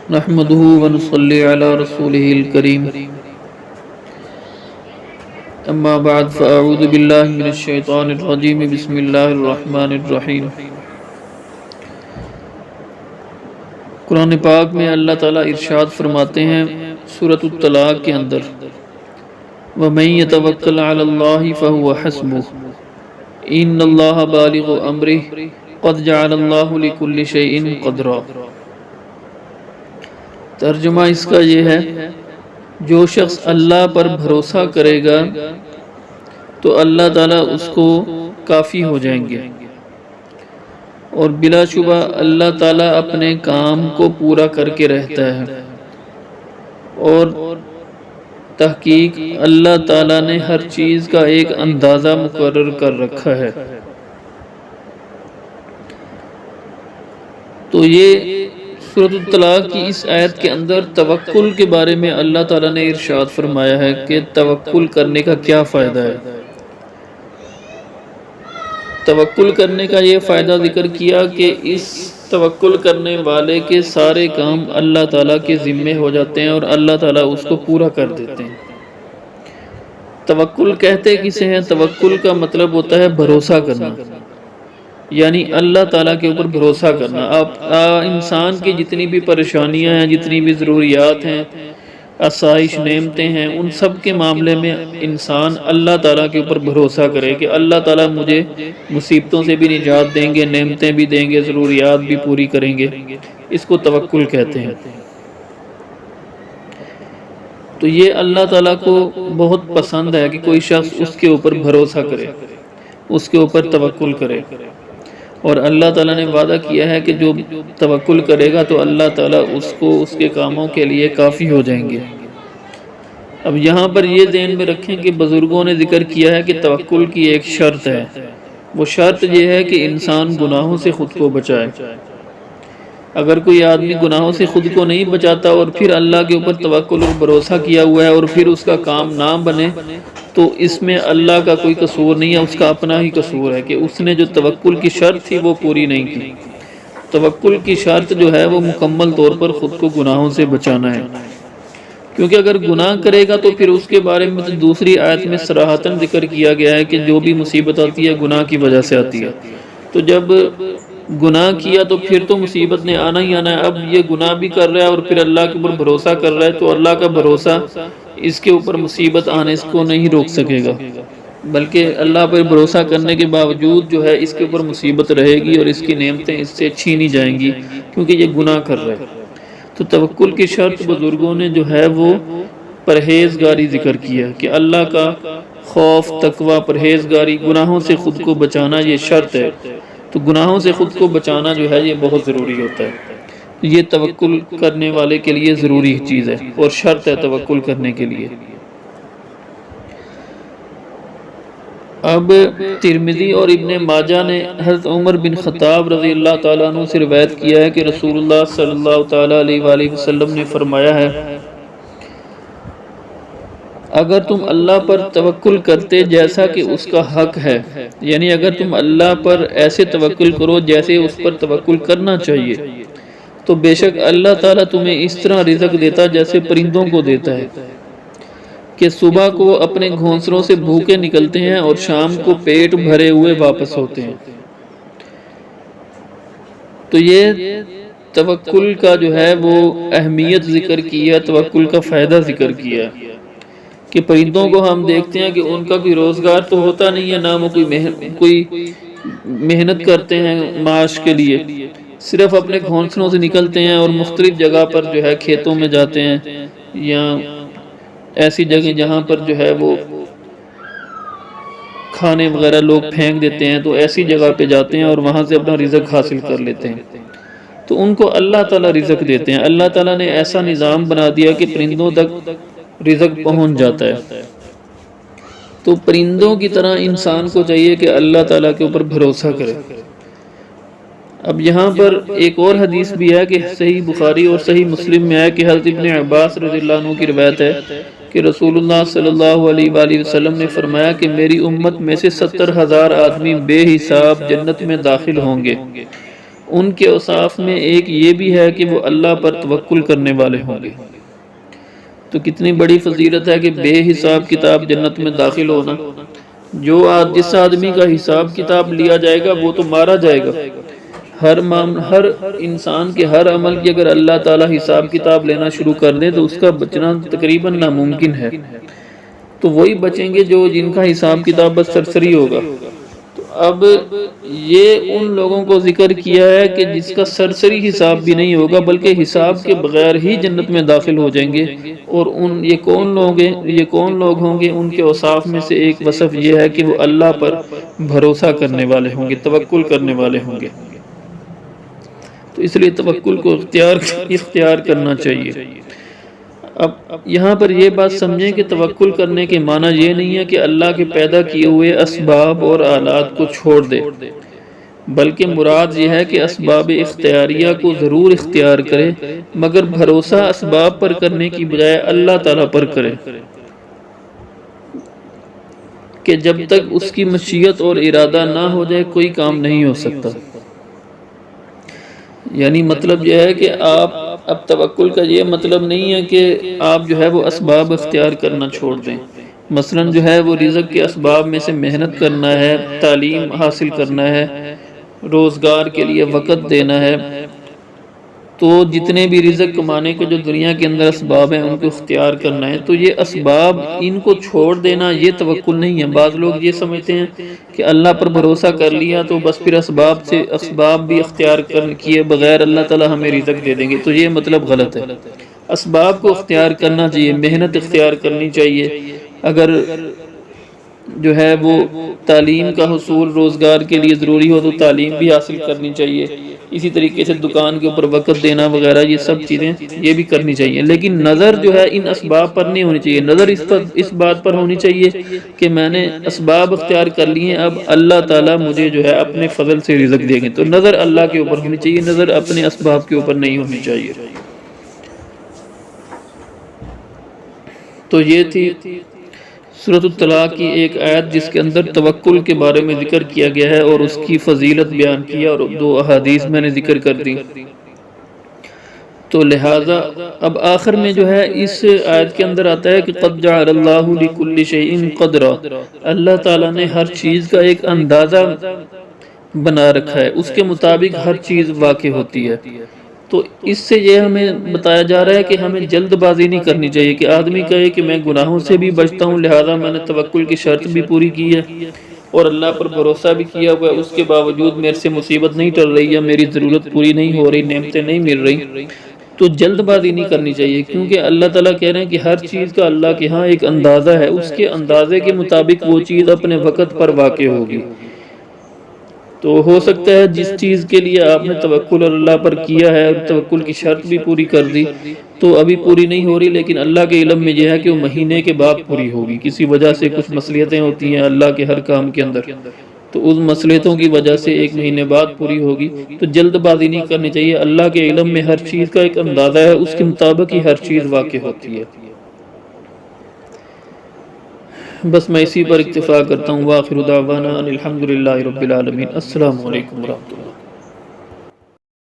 نحمده ونصلي على رسوله الكريم اما بعد فاعوذ بالله من الشیطان الرجیم بسم اللہ الرحمن الرحیم۔ قرآن پاک میں اللہ تعالیٰ ارشاد فرماتے ہیں سورۃ الطلاق کے اندر، وَمَن يَتَوَكَّلْ عَلَى اللَّهِ فَهُوَ حَسْبُهُ إِنَّ اللَّهَ بَالِغُ أَمْرِهِ قَدْ جَعَلَ اللَّهُ لِكُلِّ شَيْءٍ قَدْرًا۔ ترجمہ اس کا یہ ہے، جو شخص اللہ پر بھروسہ کرے گا تو اللہ تعالیٰ اس کو کافی ہو جائیں گے، اور بلا شبہ اللہ تعالیٰ اپنے کام کو پورا کر کے رہتا ہے، اور تحقیق اللہ تعالیٰ نے ہر چیز کا ایک اندازہ مقرر کر رکھا ہے۔ تو یہ سورۃ الطلاق کی اس آیت کے اندر توکل کے بارے میں اللہ تعالیٰ نے ارشاد فرمایا ہے کہ توکل کرنے کا کیا فائدہ ہے۔ توکل کرنے کا یہ فائدہ ذکر کیا کہ اس توکل کرنے والے کے سارے کام اللہ تعالیٰ کے ذمے ہو جاتے ہیں اور اللہ تعالیٰ اس کو پورا کر دیتے ہیں۔ توکل کہتے کسے ہیں؟ توکل کا مطلب ہوتا ہے بھروسہ کرنا، یعنی اللہ تعالیٰ کے اوپر بھروسہ کرنا۔ انسان کی جتنی بھی پریشانیاں ہیں، جتنی بھی ضروریات ہیں، آسائش نعمتیں ہیں، ان سب کے معاملے میں انسان اللہ تعالیٰ کے اوپر بھروسہ کرے کہ اللہ تعالیٰ مجھے مصیبتوں سے بھی نجات دیں گے، نعمتیں بھی دیں گے، ضروریات بھی پوری کریں گے۔ اس کو توکل کہتے ہیں۔ تو یہ اللہ تعالیٰ کو بہت پسند ہے کہ کوئی شخص اس کے اوپر بھروسہ کرے، اس کے اوپر توکل کرے، اور اللہ تعالیٰ نے وعدہ کیا ہے کہ جو توکل کرے گا تو اللہ تعالیٰ اس کو اس کے کاموں کے لیے کافی ہو جائیں گے۔ اب یہاں پر یہ ذہن میں رکھیں کہ بزرگوں نے ذکر کیا ہے کہ توکل کی ایک شرط ہے، وہ شرط یہ ہے کہ انسان گناہوں سے خود کو بچائے۔ اگر کوئی آدمی گناہوں سے خود کو نہیں بچاتا اور پھر اللہ کے اوپر توکل اور بھروسہ کیا ہوا ہے اور پھر اس کا کام نہ بنے، تو اس میں اللہ کا کوئی قصور نہیں ہے، اس کا اپنا ہی قصور ہے کہ اس نے جو توکل کی شرط تھی وہ پوری نہیں کی۔ توکل کی شرط جو ہے وہ مکمل طور پر خود کو گناہوں سے بچانا ہے، کیونکہ اگر گناہ کرے گا تو پھر اس کے بارے میں دوسری آیت میں صراحتاً ذکر کیا گیا ہے کہ جو بھی مصیبت آتی ہے گناہ کی وجہ سے آتی ہے۔ تو جب گناہ کیا تو پھر تو مصیبت نے آنا ہی آنا ہے۔ اب یہ گناہ بھی کر رہا ہے اور پھر اللہ کے اوپر بھروسہ کر رہا ہے، تو اللہ کا بھروسہ اس کے اوپر مصیبت آنے اس کو نہیں روک سکے گا، بلکہ اللہ پر بھروسہ کرنے کے باوجود جو ہے اس کے اوپر مصیبت رہے گی اور اس کی نعمتیں اس سے چھینی جائیں گی، کیونکہ یہ گناہ کر رہا ہے۔ تو توکل کی شرط بزرگوں نے جو ہے وہ پرہیزگاری ذکر کیا کہ اللہ کا خوف، تقوی، پرہیزگاری، گناہوں سے خود کو بچانا یہ شرط ہے۔ تو گناہوں سے خود کو بچانا جو ہے یہ بہت ضروری ہوتا ہے، یہ توکل کرنے والے کے لیے ضروری چیز ہے اور شرط ہے توکل کرنے کے لیے۔ اب ترمذی اور ابن ماجہ نے حضرت عمر بن خطاب رضی اللہ تعالیٰ عنہ سے روایت کیا ہے کہ رسول اللہ صلی اللہ تعالیٰ علیہ وآلہ وسلم نے فرمایا ہے، اگر تم اللہ پر توکل کرتے جیسا کہ اس کا حق ہے، یعنی اگر تم اللہ پر ایسے توکل کرو جیسے اس پر توکل کرنا چاہیے، تو بے شک اللہ تعالیٰ تمہیں اس طرح رزق دیتا جیسے پرندوں کو دیتا ہے کہ صبح کو اپنے گھونسلوں سے بھوکے نکلتے ہیں اور شام کو پیٹ بھرے ہوئے واپس ہوتے ہیں۔ تو یہ توکل کا جو ہے وہ اہمیت ذکر کیا، توکل کا فائدہ ذکر کیا کہ پرندوں کو ہم دیکھتے ہیں کہ ان کا کوئی روزگار تو ہوتا نہیں ہے، نہ وہ کوئی محنت کرتے ہیں معاش کے لیے، صرف اپنے گھونسلوں سے نکلتے ہیں اور مختلف جگہ پر جو ہے کھیتوں میں جاتے ہیں یا ایسی جگہ جہاں پر جو ہے وہ کھانے وغیرہ لوگ پھینک دیتے ہیں، تو ایسی جگہ پہ جاتے ہیں اور وہاں سے اپنا رزق حاصل کر لیتے ہیں۔ تو ان کو اللہ تعالیٰ رزق دیتے ہیں۔ اللہ تعالیٰ نے ایسا نظام بنا دیا کہ پرندوں تک رزق پہنچ جاتا ہے۔ تو پرندوں کی طرح انسان کو چاہیے کہ اللہ تعالیٰ کے اوپر بھروسہ کرے۔ اب یہاں پر ایک اور حدیث بھی ہے کہ صحیح بخاری اور صحیح مسلم میں ہے کہ حضرت ابن عباس رضی اللہ عنہ کی روایت ہے کہ رسول اللہ صلی اللہ علیہ وآلہ وسلم نے فرمایا کہ میری امت میں سے 70,000 آدمی بے حساب جنت میں داخل ہوں گے، ان کے اوصاف میں ایک یہ بھی ہے کہ وہ اللہ پر توکل کرنے والے ہوں گے۔ تو کتنی بڑی فضیلت ہے کہ بے حساب کتاب جنت میں داخل ہونا۔ جس آدمی کا حساب کتاب لیا جائے گا وہ تو مارا جائے گا۔ ہر انسان کے ہر عمل کی اگر اللہ تعالیٰ حساب کتاب لینا شروع کر دے تو اس کا بچنا تقریباً ناممکن ہے۔ تو وہی بچیں گے جن کا حساب کتاب بس سرسری ہوگا۔ تو اب یہ ان لوگوں کو ذکر کیا ہے کہ جس کا سرسری حساب بھی نہیں ہوگا بلکہ حساب کے بغیر ہی جنت میں داخل ہو جائیں گے۔ اور یہ کون لوگ ہوں گے؟ ان کے اوصاف میں سے ایک وصف یہ ہے کہ وہ اللہ پر بھروسہ کرنے والے ہوں گے، توکل کرنے والے ہوں گے۔ تو اس لیے توکل کو اختیار کرنا چاہیے۔ اب یہاں پر یہ بات سمجھیں کہ توکل کرنے کے معنی یہ نہیں ہے کہ اللہ کے پیدا کیے ہوئے اسباب اور آلات کو چھوڑ دے، بلکہ مراد یہ ہے کہ اسباب اختیاریہ کو ضرور اختیار کرے، مگر بھروسہ اسباب پر کرنے کی بجائے اللہ تعالیٰ پر کرے، کہ جب تک اس کی مشیت اور ارادہ نہ ہو جائے کوئی کام نہیں ہو سکتا۔ یعنی مطلب یہ ہے کہ اب توکل کا یہ مطلب نہیں ہے کہ آپ وہ اسباب اختیار کرنا چھوڑ دیں۔ مثلاً وہ رزق کے اسباب میں سے محنت کرنا ہے، تعلیم حاصل کرنا ہے، روزگار کے لیے وقت دینا ہے، تو جتنے بھی رزق کمانے کے جو دنیا کے اندر اسباب ہیں ان کو اختیار کرنا ہے۔ تو یہ اسباب ان کو چھوڑ دینا یہ توکل نہیں ہے۔ بعض لوگ یہ سمجھتے ہیں کہ اللہ پر بھروسہ کر لیا تو بس پھر اسباب بھی اختیار کیے بغیر اللہ تعالیٰ ہمیں رزق دے دیں گے، تو یہ مطلب غلط ہے۔ اسباب کو اختیار کرنا چاہیے، محنت اختیار کرنی چاہیے۔ اگر وہ تعلیم کا حصول روزگار کے لیے ضروری ہو تو تعلیم بھی حاصل کرنی چاہیے۔ اسی طریقے سے دکان کے اوپر وقت دینا وغیرہ یہ سب چیزیں یہ بھی کرنی چاہیے، لیکن نظر ان اسباب پر نہیں ہونی چاہیے۔ نظر اس بات پر ہونی چاہیے کہ میں نے اسباب اختیار کر لی ہیں، اب اللہ تعالیٰ مجھے اپنے فضل سے رزق دیں گے۔ تو نظر اللہ کے اوپر ہونی چاہیے، نظر اپنے اسباب کے اوپر نہیں ہونی چاہیے۔ تو یہ تھی سورۃ الطلاق کی ایک آیت جس کے اندر توکل کے بارے میں ذکر کیا گیا ہے اور اس کی فضیلت بیان کیا، اور 2 احادیث میں نے ذکر کر دی۔ تو لہٰذا اب آخر میں اس آیت کے اندر آتا ہے کہ قد جعل اللہ لکل شیء قدرا، اللہ تعالیٰ نے ہر چیز کا ایک اندازہ بنا رکھا ہے، اس کے مطابق ہر چیز واقع ہوتی ہے۔ تو اس سے یہ ہمیں بتایا جا رہا ہے کہ ہمیں جلد بازی نہیں کرنی چاہیے کہ آدمی کہے کہ میں گناہوں سے بھی بچتا ہوں لہٰذا میں نے توکل کی شرط بھی پوری کی ہے اور اللہ پر بھروسہ بھی کیا ہوا ہے، اس کے باوجود میرے سے مصیبت نہیں ٹل رہی ہے، میری ضرورت پوری نہیں ہو رہی، نعمتیں نہیں مل رہی۔ تو جلد بازی نہیں کرنی چاہیے، کیونکہ اللہ تعالیٰ کہہ رہے ہیں کہ ہر چیز کا اللہ کے ہاں ایک اندازہ ہے، اس کے اندازے کے مطابق وہ چیز اپنے وقت پر واقع ہوگی۔ تو ہو سکتا ہے جس چیز کے لیے آپ نے توکل اللہ پر کیا ہے اور توکل کی شرط بھی پوری کر دی تو ابھی پوری نہیں ہو رہی، لیکن اللہ کے علم میں یہ ہے کہ وہ مہینے کے بعد پوری ہوگی۔ کسی وجہ سے کچھ مصلحتیں ہوتی ہیں اللہ کے ہر کام کے اندر، تو اس مصلحتوں کی وجہ سے 1 مہینے بعد پوری ہوگی۔ تو جلد بازی نہیں کرنی چاہیے، اللہ کے علم میں ہر چیز کا ایک اندازہ ہے، اس کے مطابق ہی ہر چیز واقع ہوتی ہے۔ بس میں اسی پر اکتفا کرتا ہوں۔ وآخر دعوانا الحمدللہ رب العالمین۔ السلام علیکم ورحمۃ اللہ۔